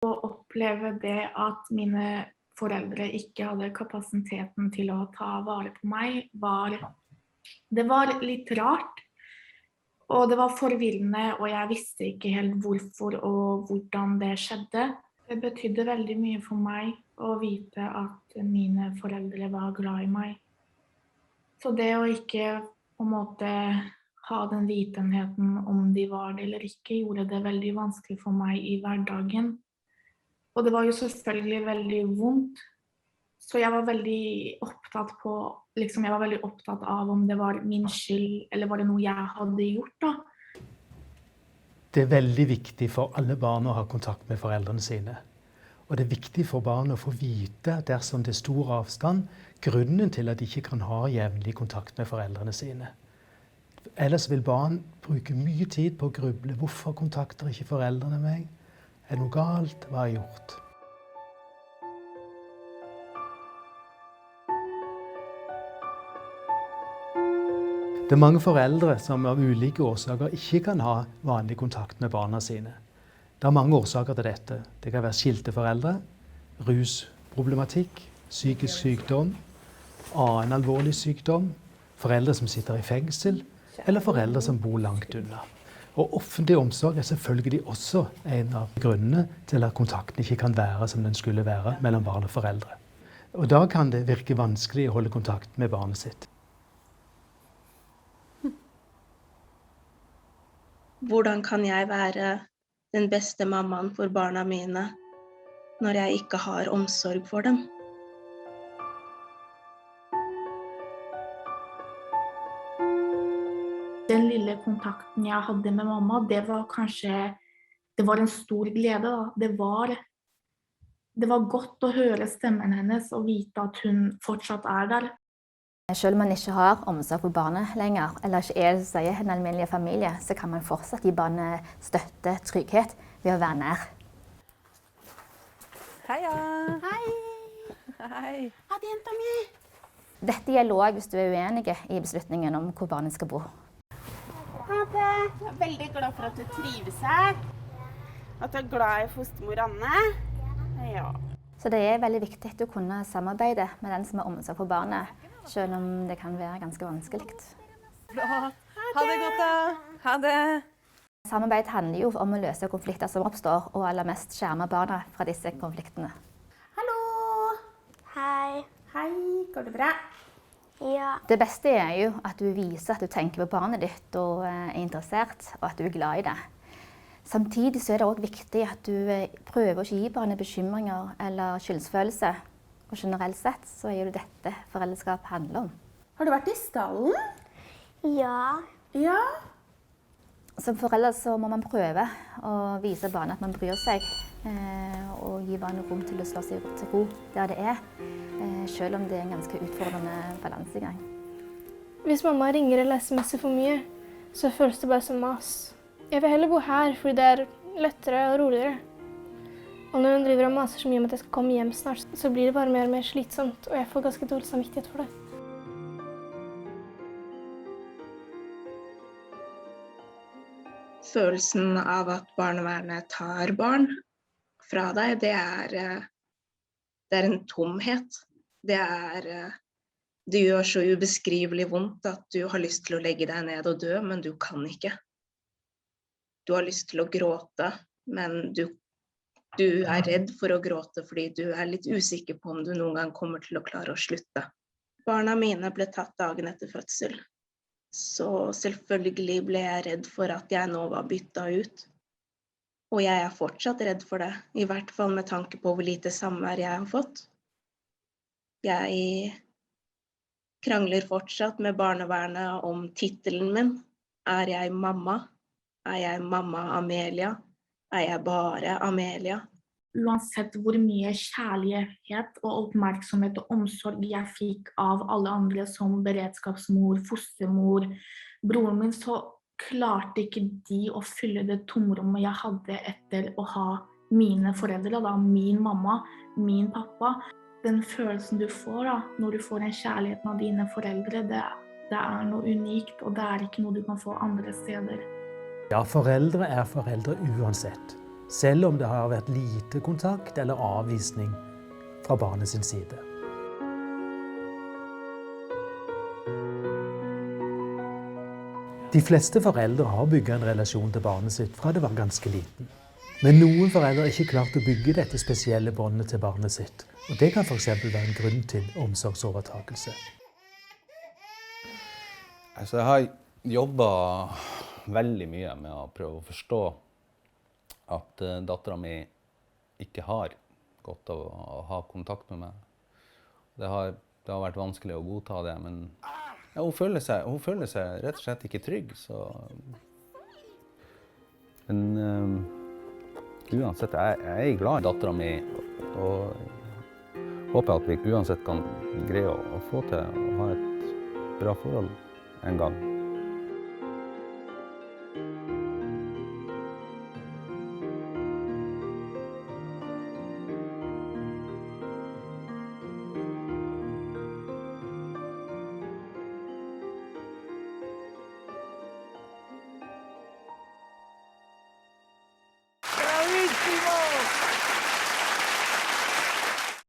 Å oppleve det at mine foreldre ikke hadde kapasiteten til å ta vare på meg, det var litt rart. Og det var forvirrende, og jeg visste ikke helt hvorfor og hvordan det skjedde. Det betydde veldig mye for meg å vite at mine foreldre var glad i meg. Så det å ikke på en måte ha den vitenheten om de var det eller ikke, gjorde det veldig vanskelig for meg i hverdagen. Og det var jo selvfølgelig veldig vondt. Så jeg var veldig opptatt av om det var min skyld, eller var det noe jeg hadde gjort da. Det er veldig viktig for alle barn å ha kontakt med foreldrene sine. Og det er viktig for barn å få vite, dersom det er stor avstand, grunnen til at de ikke kan ha jevnlig kontakt med foreldrene sine. Ellers vil barn bruke mye tid på å gruble. Hvorfor kontakter ikke foreldrene meg? Er det noe galt? Hva har jeg gjort? Det er mange foreldre som av ulike årsaker ikke kan ha vanlig kontakt med barna sine. Det er mange årsaker til dette. Det kan være skilte foreldre, rusproblematikk, psykisk sykdom, annen alvorlig sykdom, foreldre som sitter i fengsel, eller foreldre som bor langt unna. Og offentlig omsorg er selvfølgelig også en av grunnene til at kontakten ikke kan være som den skulle være mellom barn og foreldre. Og da kan det virke vanskelig å holde kontakt med barnet sitt. Hvordan kan jeg være den beste mammaen for barna mine når jeg ikke har omsorg for dem? Den lille kontakten jeg hadde med mamma, det var en stor glede da. Det var godt å høre stemmen hennes og vite at hun fortsatt er der. Selv om man ikke har omsorg for barnet lenger, eller ikke er så en alminnelig familie, så kan man fortsatt gi barnet støtte, trygghet ved å være nær. Heia! Hei! Hei! Ha det, jenta mi! Dette gjelder også hvis du er uenig i beslutningen om hvor barnet skal bo. Ha det! Jeg er veldig glad for at du trives her. At du er glad i fostermor Anne. Ja. Så det er veldig viktig å kunne samarbeide med den som har omsorg for barnet, selv om det kan være ganske vanskelig. Flott! Ha det godt da! Ha det! Samarbeid handler jo om å løse konflikter som oppstår, og aller mest skjerme barna fra disse konfliktene. Hallo! Hei. Hei, går det bra? Ja. Det beste er jo at du viser at du tenker på barnet ditt og er interessert, og at du er glad i det. Samtidig så er det også viktig at du prøver å ikke gi barnet bekymringer eller skyldsfølelse. Og generelt sett så er det dette foreldreskap handler om. Har du vært i stallen? Ja. Ja. Som forelder så må man prøve å vise barnet at man bryr seg, og gi barnet rom til å slå seg til ro der det er, selv om det er en ganske utfordrende balansegang. Hvis mamma ringer eller sms'er for mye, så føles det bare som mas. Jeg vil heller bo her, fordi det er lettere og roligere. Og når hun driver og maser så mye om at jeg skal komme hjem snart, så blir det bare mer og mer slitsomt, og jeg får ganske dårlig samvittighet for det. Følelsen av at barnevernet tar barn fra deg, det er en tomhet. Det gjør så ubeskrivelig vondt at du har lyst til å legge deg ned og dø, men du kan ikke. Du har lyst til å gråte, men du er redd for å gråte fordi du er litt usikker på om du noen gang kommer til å klare å slutte. Barna mine ble tatt dagen etter fødsel, så selvfølgelig ble jeg redd for at jeg nå var byttet ut. Og jeg er fortsatt redd for det, i hvert fall med tanke på hvor lite samvær jeg har fått. Jeg krangler fortsatt med barnevernet om titelen min. Er jeg mamma? Er jeg mamma Amelia? Er jeg bare Amelia? Uansett hvor mye kjærlighet og oppmerksomhet og omsorg jeg fikk av alle andre som beredskapsmor, fostermor, broren min, så klarte ikke de å fylle det tomrommet jeg hadde etter å ha mine foreldre, da, min mamma, min pappa. Den følelsen du får da, når du får den kjærligheten av dine foreldre, det er noe unikt, og det er ikke noe du kan få andre steder. Ja, foreldre er foreldre uansett. selv om det har vært lite kontakt eller avvisning fra barnet sin side. De fleste foreldre har bygget en relasjon til barnet sitt fra det var ganske liten. Men noen foreldre har ikke klart å bygge dette spesielle båndet til barnet sitt. Og det kan for eksempel være en grunn til omsorgsovertakelse. Altså, jeg har jobbet veldig mye med å prøve å forstå at datteren min ikke har godt av å ha kontakt med meg. Det har vært vanskelig å godta det, men ja, hun føler seg rett og slett ikke trygg. Så. Men uansett, jeg er glad i datteren min, og håper at vi uansett kan greie å få til å ha et bra forhold en gang.